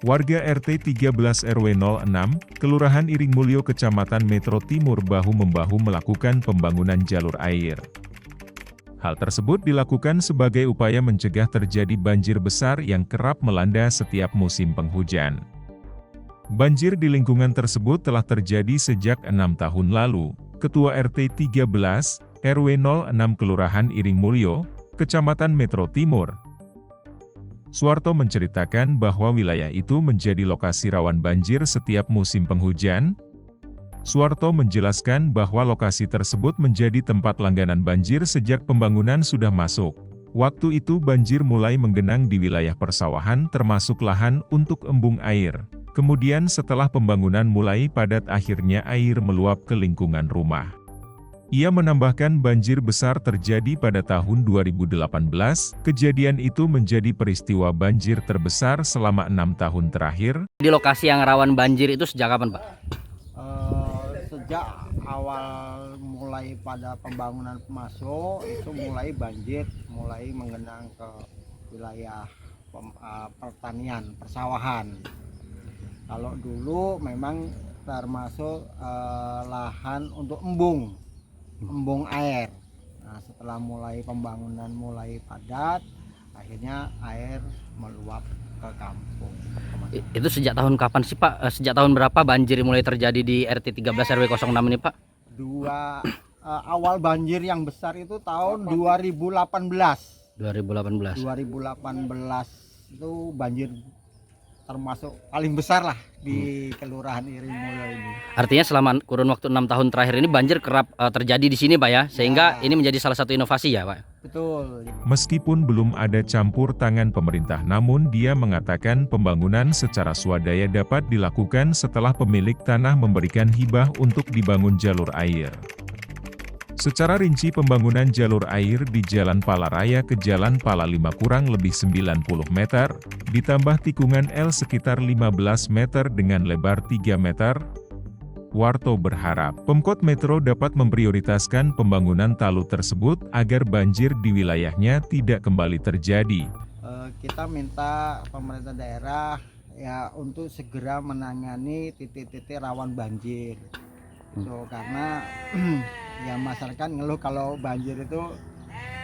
Warga RT 13 RW 06, Kelurahan Iring Mulyo Kecamatan Metro Timur bahu-membahu melakukan pembangunan jalur air. Hal tersebut dilakukan sebagai upaya mencegah terjadi banjir besar yang kerap melanda setiap musim penghujan. Banjir di lingkungan tersebut telah terjadi sejak 6 tahun lalu. Ketua RT 13, RW 06 Kelurahan Iring Mulyo, Kecamatan Metro Timur, Suwarto menceritakan bahwa wilayah itu menjadi lokasi rawan banjir setiap musim penghujan. Suwarto menjelaskan bahwa lokasi tersebut menjadi tempat langganan banjir sejak pembangunan sudah masuk. Waktu itu banjir mulai menggenang di wilayah persawahan termasuk lahan untuk embung air. Kemudian setelah pembangunan mulai padat akhirnya air meluap ke lingkungan rumah. Ia menambahkan banjir besar terjadi pada tahun 2018, kejadian itu menjadi peristiwa banjir terbesar selama 6 tahun terakhir. Di lokasi yang rawan banjir itu sejak kapan, Pak? Sejak awal mulai pada pembangunan masuk, itu mulai banjir, mulai menggenang ke wilayah pertanian, persawahan. Kalau dulu memang termasuk lahan untuk embung air. Nah, setelah mulai pembangunan mulai padat, akhirnya air meluap ke kampung. Itu sejak tahun kapan sih, Pak? Sejak tahun berapa banjir mulai terjadi di RT 13 RW 06 ini, Pak? Awal banjir yang besar itu tahun 2018. 2018 itu banjir termasuk paling besar lah di Kelurahan Iring Mulyo ini. Artinya selama kurun waktu 6 tahun terakhir ini banjir kerap terjadi di sini, Pak ya, sehingga ini menjadi salah satu inovasi ya, Pak. Betul. Meskipun belum ada campur tangan pemerintah, namun dia mengatakan pembangunan secara swadaya dapat dilakukan setelah pemilik tanah memberikan hibah untuk dibangun jalur air. Secara rinci pembangunan jalur air di Jalan Palaraya ke Jalan Pala 5 kurang lebih 90 meter, ditambah tikungan L sekitar 15 meter dengan lebar 3 meter. Warto berharap Pemkot Metro dapat memprioritaskan pembangunan talud tersebut agar banjir di wilayahnya tidak kembali terjadi. Kita minta pemerintah daerah ya untuk segera menangani titik-titik rawan banjir. Karena ya masyarakat ngeluh kalau banjir itu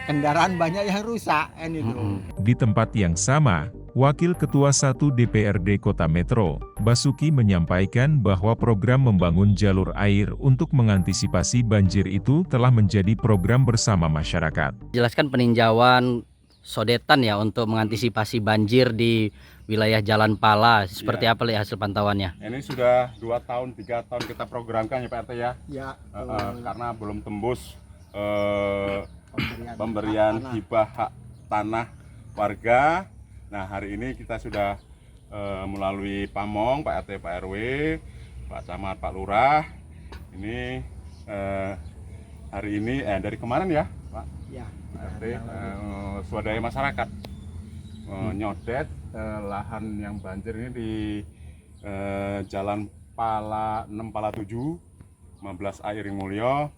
kendaraan banyak yang rusak itu. Di tempat yang sama, Wakil Ketua 1 DPRD Kota Metro, Basuki menyampaikan bahwa program membangun jalur air untuk mengantisipasi banjir itu telah menjadi program bersama masyarakat. Jelaskan peninjauan sodetan ya untuk mengantisipasi banjir di wilayah Jalan Pala. Seperti apa lihat hasil pantauannya? Ini sudah 2 tahun, 3 tahun kita programkan ya Pak RT ya. Ya. Karena belum tembus pemberian hibah hak tanah warga. Nah, hari ini kita sudah melalui Pamong, Pak RT, Pak RW, Pak Camat, Pak Lurah. Ini hari ini dari kemarin ya, Pak. Ya. Pak RT swadaya masyarakat nyodet lahan yang banjir ini di Jalan Pala 6 Pala 7 15 Iring Mulyo.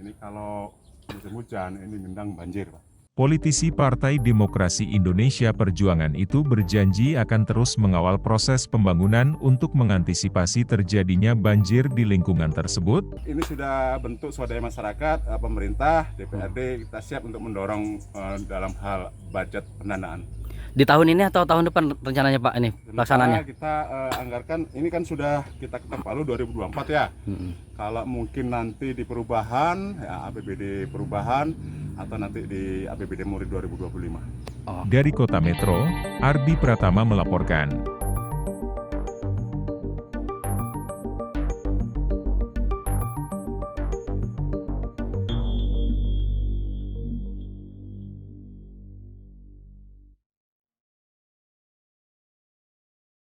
Ini kalau musim hujan ini gendang banjir, Pak. Politisi Partai Demokrasi Indonesia Perjuangan itu berjanji akan terus mengawal proses pembangunan untuk mengantisipasi terjadinya banjir di lingkungan tersebut. Ini sudah bentuk swadaya masyarakat, pemerintah, DPRD, kita siap untuk mendorong dalam hal budget pendanaan. Di tahun ini atau tahun depan rencananya Pak ini pelaksanaannya? Kita anggarkan, ini kan sudah kita ketok palu 2024 ya. Kalau mungkin nanti di perubahan, ya APBD perubahan, atau nanti di APBD Murid 2025. Dari Kota Metro, Ardi Pratama melaporkan.